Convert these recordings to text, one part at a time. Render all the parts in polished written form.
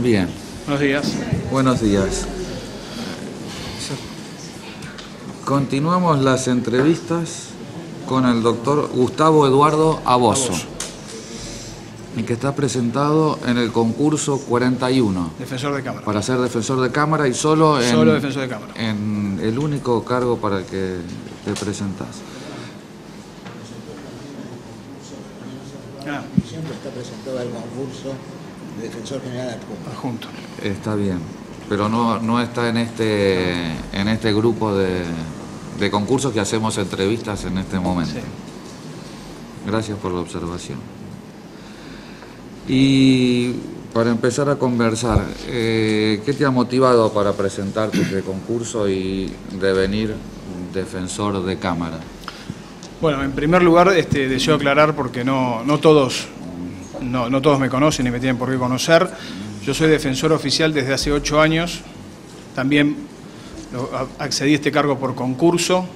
Bien. Buenos días. Buenos días. Continuamos las entrevistas con el doctor Gustavo Eduardo Abozo, el que está presentado en el concurso 41. Defensor de Cámara. Para ser defensor de Cámara y solo defensor de Cámara. En el único cargo para el que te presentás. Siempre está presentado al concurso de Defensor General Adjunto. Está bien, pero no está en este grupo de concursos que hacemos entrevistas en este momento. Sí. Gracias por la observación. Y para empezar a conversar, ¿qué te ha motivado para presentarte este concurso y devenir defensor de Cámara? Bueno, en primer lugar deseo aclarar, porque no todos me conocen ni me tienen por qué conocer. Yo soy defensor oficial desde hace 8 años. También accedí a este cargo por concurso.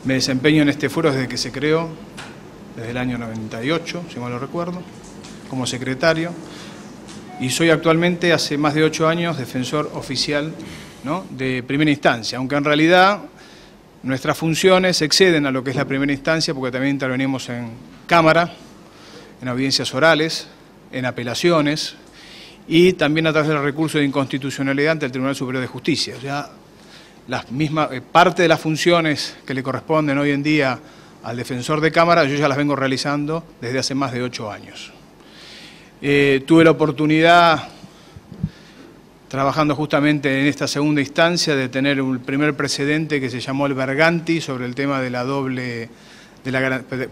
Me desempeño en este foro desde que se creó, desde el año 98, si mal no recuerdo, como secretario. Y soy actualmente, hace más de 8 años, defensor oficial, ¿no?, de primera instancia, aunque en realidad nuestras funciones exceden a lo que es la primera instancia, porque también intervenimos en Cámara, en audiencias orales, en apelaciones y también a través del recurso de inconstitucionalidad ante el Tribunal Superior de Justicia. O sea, parte de las funciones que le corresponden hoy en día al defensor de Cámara, yo ya las vengo realizando desde hace más de 8 años. Tuve la oportunidad, trabajando justamente en esta segunda instancia, de tener un primer precedente que se llamó el Berganti sobre el tema de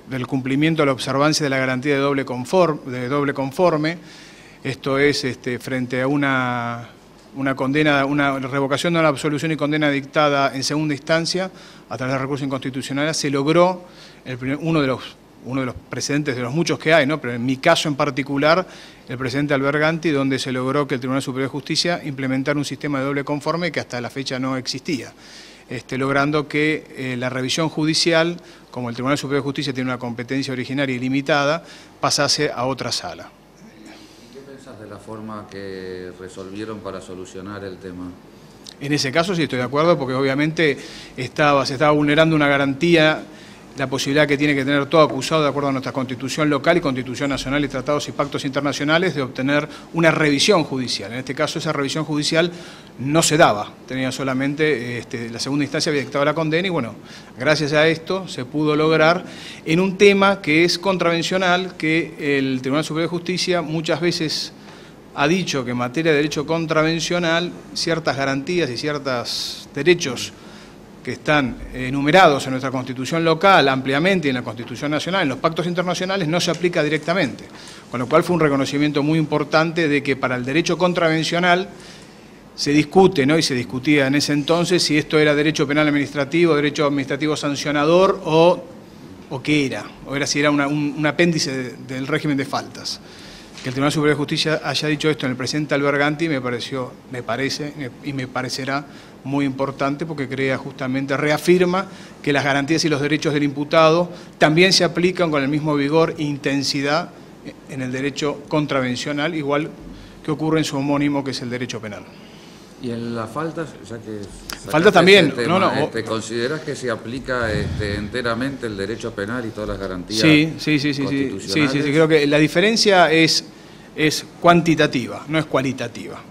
del cumplimiento de la observancia de la garantía de doble conforme. Esto es frente a una condena, una revocación de una absolución y condena dictada en segunda instancia a través del recurso inconstitucional. Se logró uno de los precedentes de los muchos que hay, ¿no?, pero en mi caso en particular, el precedente Alberganti, donde se logró que el Tribunal Superior de Justicia implementara un sistema de doble conforme que hasta la fecha no existía, logrando que la revisión judicial, como el Tribunal Superior de Justicia tiene una competencia originaria y limitada, pasase a otra sala. ¿Qué pensás de la forma que resolvieron para solucionar el tema? En ese caso sí estoy de acuerdo, porque obviamente se estaba vulnerando una garantía, la posibilidad que tiene que tener todo acusado, de acuerdo a nuestra Constitución local y Constitución nacional y tratados y pactos internacionales, de obtener una revisión judicial. En este caso esa revisión judicial no se daba, tenía solamente, la segunda instancia había dictado la condena y bueno, gracias a esto se pudo lograr en un tema que es contravencional, que el Tribunal Superior de Justicia muchas veces ha dicho que en materia de derecho contravencional ciertas garantías y ciertos derechos que están enumerados en nuestra Constitución local ampliamente y en la Constitución nacional, en los pactos internacionales, no se aplica directamente. Con lo cual fue un reconocimiento muy importante de que para el derecho contravencional se discute, ¿no?, y se discutía en ese entonces si esto era derecho penal administrativo, derecho administrativo sancionador o qué era, si era un apéndice del régimen de faltas. Que el Tribunal Superior de Justicia haya dicho esto en el presente Alberganti me parece y me parecerá muy importante, porque reafirma que las garantías y los derechos del imputado también se aplican con el mismo vigor e intensidad en el derecho contravencional, igual que ocurre en su homónimo, que es el derecho penal. Y en las faltas, ya que falta también, tema, ¿considerás que se aplica enteramente el derecho penal y todas las garantías constitucionales? Sí, creo que la diferencia es cuantitativa, no es cualitativa.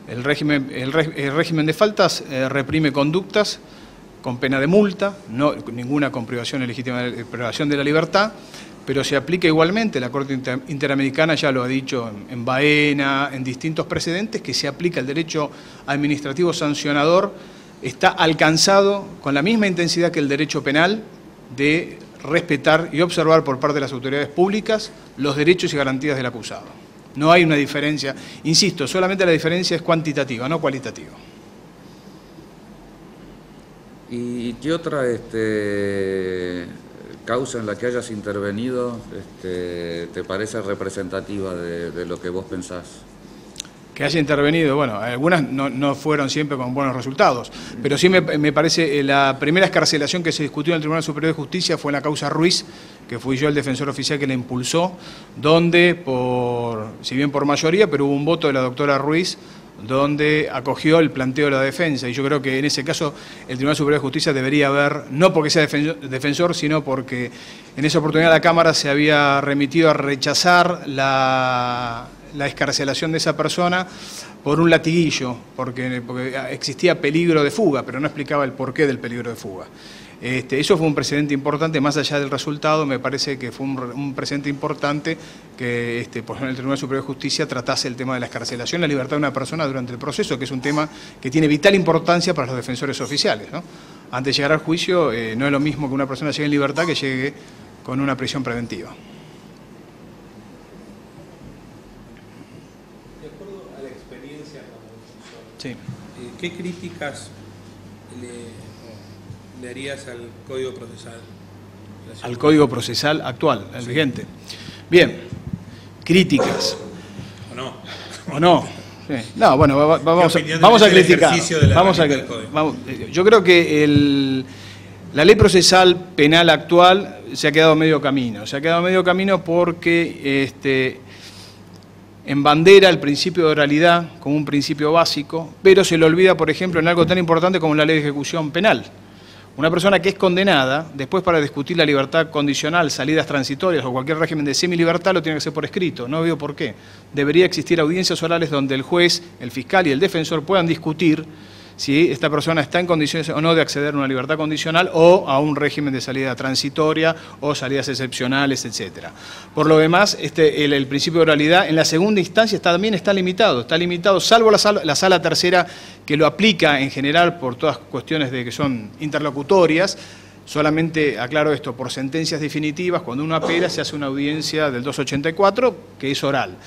El régimen de faltas reprime conductas con pena de multa, ninguna con privación legítima de privación de la libertad, pero se aplica igualmente. La Corte Interamericana ya lo ha dicho en Baena, en distintos precedentes, que se aplica el derecho administrativo sancionador, está alcanzado con la misma intensidad que el derecho penal de respetar y observar por parte de las autoridades públicas los derechos y garantías del acusado. No hay una diferencia, insisto, solamente la diferencia es cuantitativa, no cualitativa. ¿Y qué otra causa en la que hayas intervenido te parece representativa de lo que vos pensás? Que haya intervenido, bueno, algunas no fueron siempre con buenos resultados, pero sí me parece la primera excarcelación que se discutió en el Tribunal Superior de Justicia fue en la causa Ruiz, que fui yo el defensor oficial que la impulsó, donde, si bien por mayoría, pero hubo un voto de la doctora Ruiz, donde acogió el planteo de la defensa, y yo creo que en ese caso el Tribunal Superior de Justicia debería haber, no porque sea defensor, sino porque en esa oportunidad la Cámara se había remitido a rechazar la excarcelación de esa persona por un latiguillo, porque existía peligro de fuga, pero no explicaba el porqué del peligro de fuga. Eso fue un precedente importante, más allá del resultado, me parece que fue un precedente importante que por ejemplo, el Tribunal Superior de Justicia tratase el tema de la excarcelación, la libertad de una persona durante el proceso, que es un tema que tiene vital importancia para los defensores oficiales, ¿no? Antes de llegar al juicio, no es lo mismo que una persona llegue en libertad que llegue con una prisión preventiva. Sí. ¿Qué críticas le harías al Código Procesal? Al Código Procesal actual, el vigente. Bien, críticas. ¿O no? ¿O no? Sí. No, bueno, vamos a criticar. Yo creo que la ley procesal penal actual se ha quedado medio camino. Se ha quedado medio camino porque embandera el principio de oralidad como un principio básico, pero se le olvida, por ejemplo, en algo tan importante como la ley de ejecución penal. Una persona que es condenada, después para discutir la libertad condicional, salidas transitorias o cualquier régimen de semilibertad, lo tiene que hacer por escrito. No veo por qué. Debería existir audiencias orales donde el juez, el fiscal y el defensor puedan discutir si esta persona está en condiciones o no de acceder a una libertad condicional o a un régimen de salida transitoria o salidas excepcionales, etc. Por lo demás, el principio de oralidad en la segunda instancia también está limitado, salvo la sala tercera que lo aplica en general por todas cuestiones de que son interlocutorias. Solamente aclaro esto, por sentencias definitivas, cuando uno apela se hace una audiencia del 284 que es oral.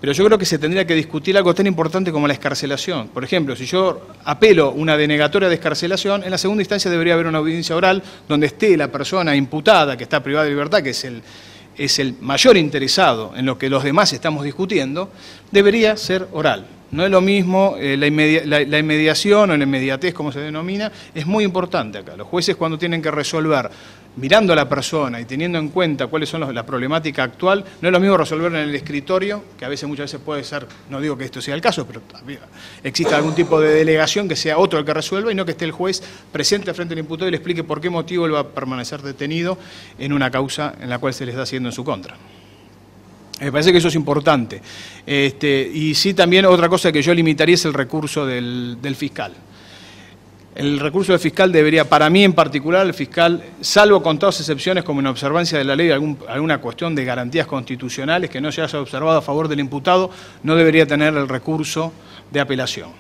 Pero yo creo que se tendría que discutir algo tan importante como la excarcelación. Por ejemplo, si yo apelo una denegatoria de excarcelación, en la segunda instancia debería haber una audiencia oral donde esté la persona imputada que está privada de libertad, que es el mayor interesado en lo que los demás estamos discutiendo, debería ser oral. No es lo mismo, la inmediación o la inmediatez, como se denomina, es muy importante acá. Los jueces cuando tienen que resolver mirando a la persona y teniendo en cuenta cuáles son la problemática actual, no es lo mismo resolverlo en el escritorio, que muchas veces puede ser, no digo que esto sea el caso, pero también existe algún tipo de delegación que sea otro el que resuelva y no que esté el juez presente frente al imputado y le explique por qué motivo él va a permanecer detenido en una causa en la cual se le está haciendo en su contra. Me parece que eso es importante. Y sí, también otra cosa que yo limitaría es el recurso del fiscal. El recurso del fiscal debería, para mí en particular, el fiscal, salvo con todas excepciones como en observancia de la ley, alguna cuestión de garantías constitucionales que no se haya observado a favor del imputado, no debería tener el recurso de apelación.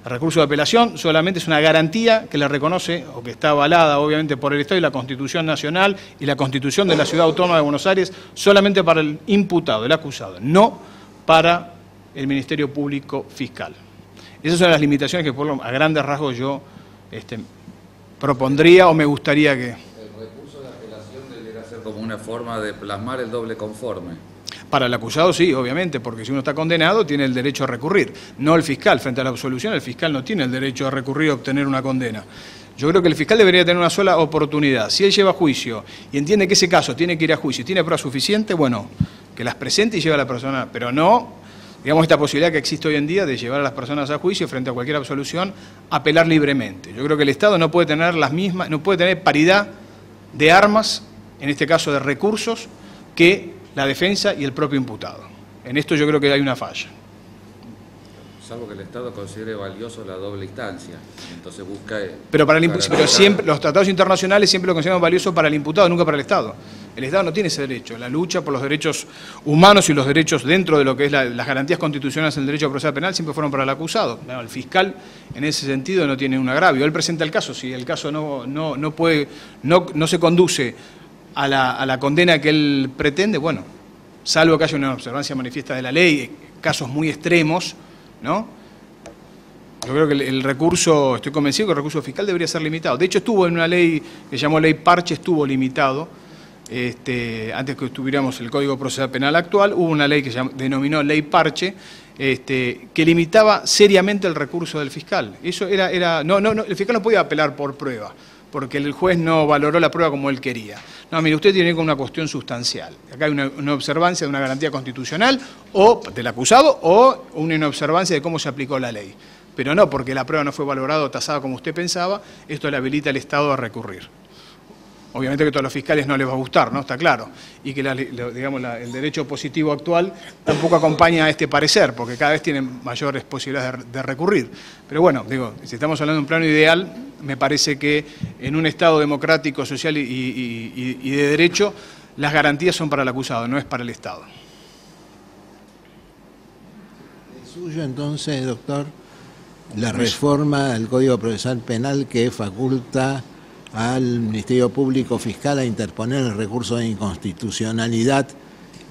El recurso de apelación solamente es una garantía que le reconoce, o que está avalada obviamente por el Estado y la Constitución Nacional y la Constitución de la Ciudad Autónoma de Buenos Aires, solamente para el imputado, el acusado, no para el Ministerio Público Fiscal. Esas son las limitaciones que a grandes rasgos yo propondría o me gustaría que... El recurso de apelación debería ser como una forma de plasmar el doble conforme. Para el acusado sí, obviamente, porque si uno está condenado tiene el derecho a recurrir. No el fiscal, frente a la absolución, el fiscal no tiene el derecho a recurrir a obtener una condena. Yo creo que el fiscal debería tener una sola oportunidad. Si él lleva a juicio y entiende que ese caso tiene que ir a juicio y tiene prueba suficiente, bueno, que las presente y lleve a la persona, pero no... Digamos, esta posibilidad que existe hoy en día de llevar a las personas a juicio frente a cualquier absolución, apelar libremente. Yo creo que el Estado no puede tener no puede tener paridad de armas, en este caso de recursos, que la defensa y el propio imputado. En esto yo creo que hay una falla. Salvo que el Estado considere valioso la doble instancia, entonces busca... Pero siempre los tratados internacionales siempre lo consideran valioso para el imputado, nunca para el Estado. El Estado no tiene ese derecho. La lucha por los derechos humanos y los derechos dentro de lo que es las garantías constitucionales del derecho procesal penal siempre fueron para el acusado. Bueno, el fiscal en ese sentido no tiene un agravio. Él presenta el caso. Si el caso no se conduce a la condena que él pretende, bueno, salvo que haya una observancia manifiesta de la ley, casos muy extremos, ¿no? Yo creo que el recurso, estoy convencido que el recurso fiscal debería ser limitado. De hecho, estuvo en una ley que se llamó Ley Parche, estuvo limitado. antes que tuviéramos el Código Procesal Penal actual, hubo una ley que se denominó Ley Parche, que limitaba seriamente el recurso del fiscal. Eso el fiscal no podía apelar por prueba, porque el juez no valoró la prueba como él quería. No, mire, usted tiene que ir con una cuestión sustancial. Acá hay una observancia de una garantía constitucional o del acusado o una inobservancia de cómo se aplicó la ley. Pero no porque la prueba no fue valorada o tasada como usted pensaba, esto le habilita al Estado a recurrir. Obviamente que a todos los fiscales no les va a gustar, ¿no? Está claro. Y que el derecho positivo actual tampoco acompaña a este parecer, porque cada vez tienen mayores posibilidades de recurrir. Pero bueno, digo, si estamos hablando de un plano ideal, me parece que en un Estado democrático, social y de derecho, las garantías son para el acusado, no es para el Estado. ¿Es suyo entonces, doctor, la reforma del Código Procesal Penal que faculta al Ministerio Público Fiscal a interponer el recurso de inconstitucionalidad?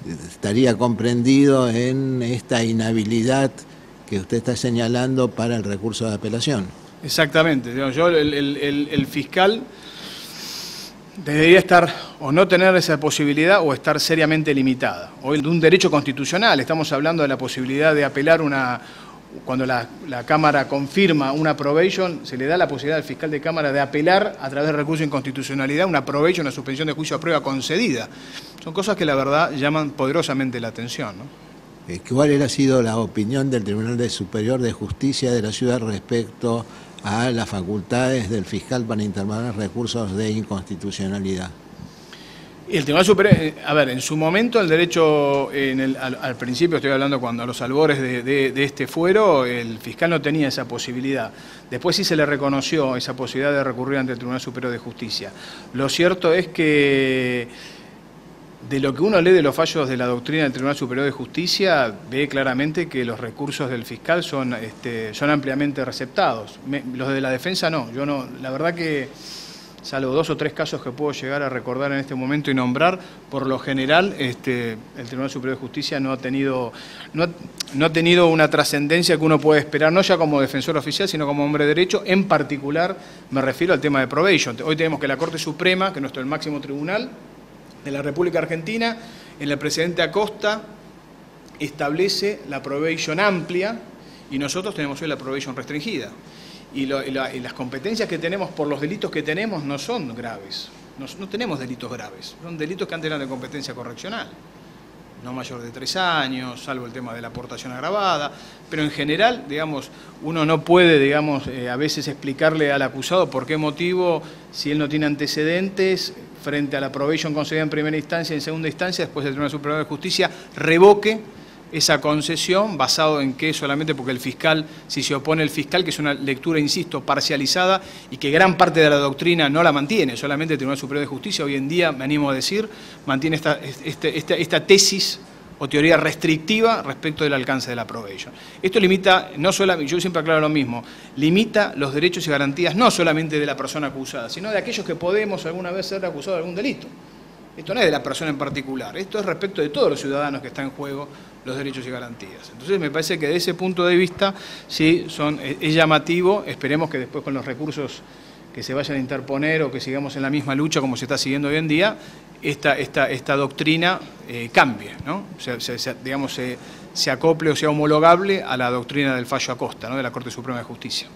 ¿Estaría comprendido en esta inhabilidad que usted está señalando para el recurso de apelación? Exactamente. El fiscal debería estar o no tener esa posibilidad o estar seriamente limitada. Hoy de un derecho constitucional, estamos hablando de la posibilidad de apelar cuando la Cámara confirma una probation, se le da la posibilidad al fiscal de Cámara de apelar a través del recurso de inconstitucionalidad una probation, una suspensión de juicio a prueba concedida. Son cosas que la verdad llaman poderosamente la atención, ¿no? ¿Cuál ha sido la opinión del Tribunal Superior de Justicia de la Ciudad respecto a las facultades del fiscal para interponer recursos de inconstitucionalidad? Y el Tribunal Superior, en su momento el derecho, al principio estoy hablando cuando a los albores de este fuero, el fiscal no tenía esa posibilidad. Después sí se le reconoció esa posibilidad de recurrir ante el Tribunal Superior de Justicia. Lo cierto es que de lo que uno lee de los fallos de la doctrina del Tribunal Superior de Justicia, ve claramente que los recursos del fiscal son ampliamente receptados. Los de la defensa no. Yo no, la verdad que, salvo 2 o 3 casos que puedo llegar a recordar en este momento y nombrar, por lo general el Tribunal Superior de Justicia no ha tenido una trascendencia que uno puede esperar, no ya como defensor oficial, sino como hombre de derecho. En particular me refiero al tema de probation. Hoy tenemos que la Corte Suprema, que es el máximo tribunal de la República Argentina, en el presidente Acosta, establece la probation amplia y nosotros tenemos hoy la probation restringida. Y las competencias que tenemos por los delitos que tenemos no son graves, no tenemos delitos graves, son delitos que antes eran de competencia correccional, no mayor de 3 años, salvo el tema de la aportación agravada, pero en general, digamos, uno no puede, digamos, a veces explicarle al acusado por qué motivo, si él no tiene antecedentes, frente a la probation concedida en primera instancia y en segunda instancia, después del Tribunal Superior de Justicia revoque esa concesión, basado en que solamente porque el fiscal, si se opone el fiscal, que es una lectura, insisto, parcializada y que gran parte de la doctrina no la mantiene, solamente el Tribunal Superior de Justicia hoy en día, me animo a decir, mantiene esta tesis o teoría restrictiva respecto del alcance de la probation. Esto limita, no solamente, yo siempre aclaro lo mismo, limita los derechos y garantías no solamente de la persona acusada, sino de aquellos que podemos alguna vez ser acusados de algún delito. Esto no es de la persona en particular, esto es respecto de todos los ciudadanos que están en juego los derechos y garantías. Entonces me parece que desde ese punto de vista sí es llamativo, esperemos que después con los recursos que se vayan a interponer o que sigamos en la misma lucha como se está siguiendo hoy en día, esta doctrina cambie, ¿no? Se acople o sea homologable a la doctrina del fallo Acosta, ¿no? De la Corte Suprema de Justicia.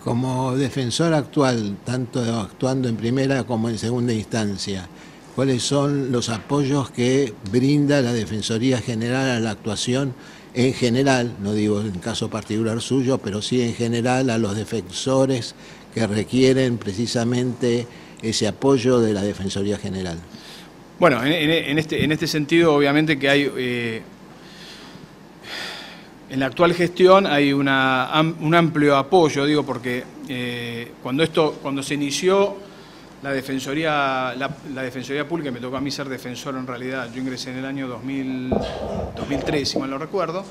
Como defensor actual, tanto actuando en primera como en segunda instancia, ¿cuáles son los apoyos que brinda la Defensoría General a la actuación en general, no digo en caso particular suyo, pero sí en general a los defensores que requieren precisamente ese apoyo de la Defensoría General? Bueno, en este sentido, obviamente que hay, en la actual gestión hay un amplio apoyo, digo, porque cuando se inició la Defensoría Pública, me tocó a mí ser defensor en realidad, yo ingresé en el año 2003, si mal no recuerdo,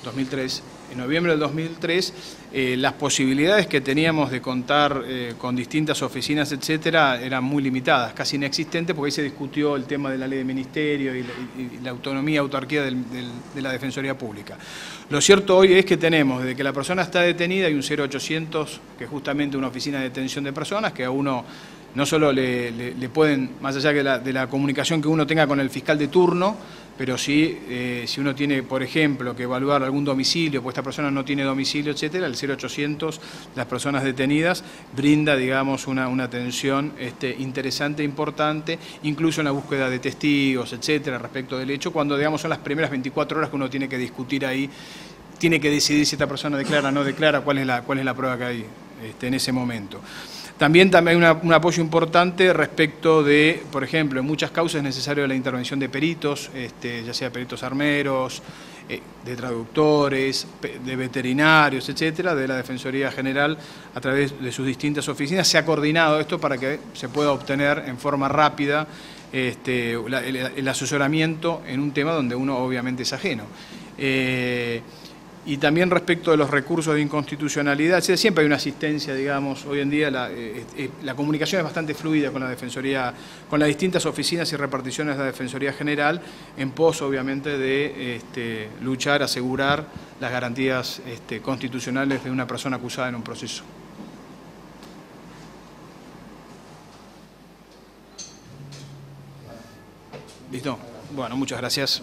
2003, en noviembre del 2003, las posibilidades que teníamos de contar con distintas oficinas, etcétera, eran muy limitadas, casi inexistentes, porque ahí se discutió el tema de la ley de ministerio y la autonomía, autarquía de la Defensoría Pública. Lo cierto hoy es que tenemos, desde que la persona está detenida, hay un 0800, que es justamente una oficina de detención de personas, que a uno no solo le pueden, más allá de la comunicación que uno tenga con el fiscal de turno, pero sí, si uno tiene, por ejemplo, que evaluar algún domicilio, pues esta persona no tiene domicilio, etcétera, el 0800, las personas detenidas, brinda, digamos, una atención interesante, importante, incluso en la búsqueda de testigos, etcétera, respecto del hecho, cuando, digamos, son las primeras 24 horas que uno tiene que discutir ahí, tiene que decidir si esta persona declara o no declara, cuál es la prueba que hay en ese momento. También hay un apoyo importante respecto de, por ejemplo, en muchas causas es necesario la intervención de peritos, ya sea peritos armeros, de traductores, de veterinarios, etcétera, de la Defensoría General a través de sus distintas oficinas. Se ha coordinado esto para que se pueda obtener en forma rápida el asesoramiento en un tema donde uno obviamente es ajeno. Y también respecto de los recursos de inconstitucionalidad, siempre hay una asistencia, digamos, hoy en día la comunicación es bastante fluida con la Defensoría, con las distintas oficinas y reparticiones de la Defensoría General, en pos, obviamente, de luchar, asegurar las garantías constitucionales de una persona acusada en un proceso. ¿Listo? Bueno, muchas gracias.